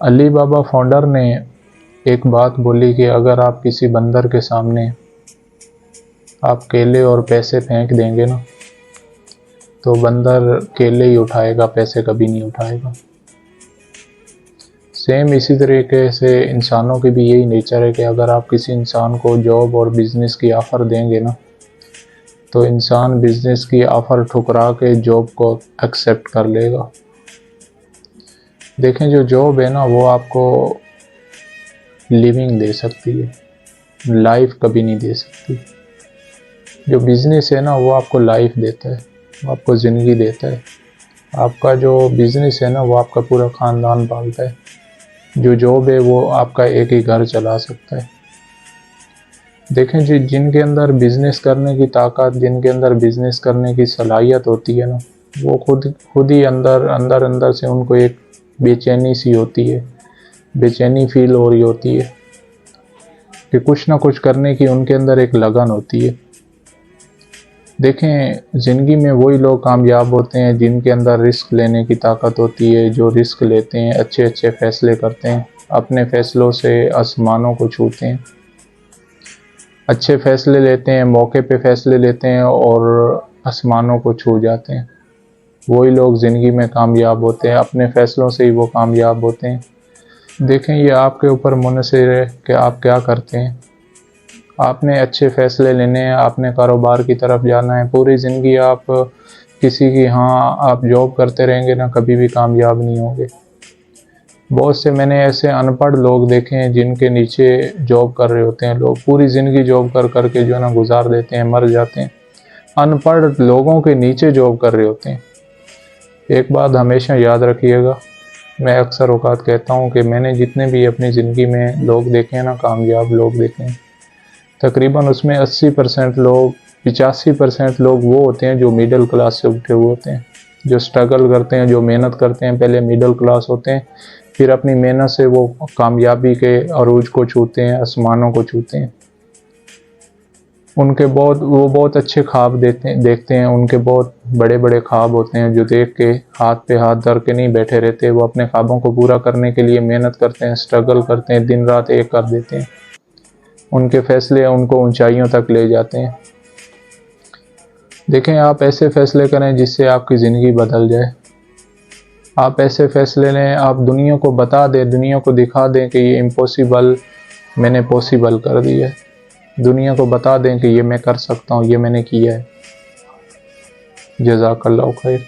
अली बाबा founder ने एक बात बोली कि अगर आप किसी बंदर के सामने आप केले और पैसे फेंक देंगे ना, तो बंदर केले ही उठाएगा, पैसे कभी नहीं उठाएगा। सेम इसी तरीके से इंसानों की भी यही नेचर है कि अगर आप किसी इंसान को जॉब और बिज़नेस की ऑफ़र देंगे ना, तो इंसान बिज़नेस की ऑफ़र ठुकरा के जॉब को एक्सेप्ट कर लेगा। देखें, जो जॉब है ना वो आपको लिविंग दे सकती है, लाइफ कभी नहीं दे सकती। जो बिज़नेस है ना वो आपको लाइफ देता है, वो आपको ज़िंदगी देता है। आपका जो बिज़नेस है ना वो आपका पूरा ख़ानदान पालता है। जो जॉब है वो आपका एक ही घर चला सकता है। देखें जी, जिनके अंदर बिज़नेस करने की ताकत, जिनके अंदर बिज़नेस करने की सलाहियत होती है ना, वो खुद ही अंदर से उनको एक बेचैनी सी होती है, बेचैनी फील हो रही होती है कि कुछ ना कुछ करने की उनके अंदर एक लगन होती है। देखें, ज़िंदगी में वही लोग कामयाब होते हैं जिनके अंदर रिस्क लेने की ताकत होती है, जो रिस्क लेते हैं, अच्छे अच्छे फ़ैसले करते हैं, अपने फ़ैसलों से आसमानों को छूते हैं, अच्छे फ़ैसले लेते हैं, मौके पे फ़ैसले लेते हैं और आसमानों को छू जाते हैं। वही लोग ज़िंदगी में कामयाब होते हैं, अपने फ़ैसलों से ही वो कामयाब होते हैं। देखें, ये आपके ऊपर मुनहसर है कि आप क्या करते हैं। आपने अच्छे फ़ैसले लेने हैं, आपने कारोबार की तरफ जाना है। पूरी ज़िंदगी आप किसी की आप जॉब करते रहेंगे ना, कभी भी कामयाब नहीं होंगे। बहुत से मैंने ऐसे अनपढ़ लोग देखे हैं जिनके नीचे जॉब कर रहे होते हैं लोग, पूरी ज़िंदगी जॉब कर के जो है ना गुजार देते हैं, मर जाते हैं। अनपढ़ लोगों के नीचे जॉब कर रहे होते हैं। एक बात हमेशा याद रखिएगा, मैं अक्सर औकात कहता हूँ कि मैंने जितने भी अपनी ज़िंदगी में लोग देखे हैं ना, कामयाब लोग देखे हैं, तकरीबन उसमें 80% लोग, 85% लोग वो होते हैं जो मिडिल क्लास से उठे हुए होते हैं, जो स्ट्रगल करते हैं, जो मेहनत करते हैं। पहले मिडिल क्लास होते हैं, फिर अपनी मेहनत से वो कामयाबी के अरूज को छूते हैं, आसमानों को छूते हैं। वो बहुत अच्छे ख्वाब देखते हैं, उनके बहुत बड़े बड़े ख्वाब होते हैं जो देख के हाथ पे हाथ धर के नहीं बैठे रहते। वो अपने ख्वाबों को पूरा करने के लिए मेहनत करते हैं, स्ट्रगल करते हैं, दिन रात एक कर देते हैं। उनके फैसले उनको ऊंचाइयों तक ले जाते हैं। देखें, आप ऐसे फैसले करें जिससे आपकी ज़िंदगी बदल जाए। आप ऐसे फैसले लें, आप दुनिया को बता दें, दुनिया को दिखा दें कि ये इम्पॉसिबल मैंने पॉसिबल कर दिया है। दुनिया को बता दें कि ये मैं कर सकता हूँ, ये मैंने किया है। जज़ाकल्लाहु खैर।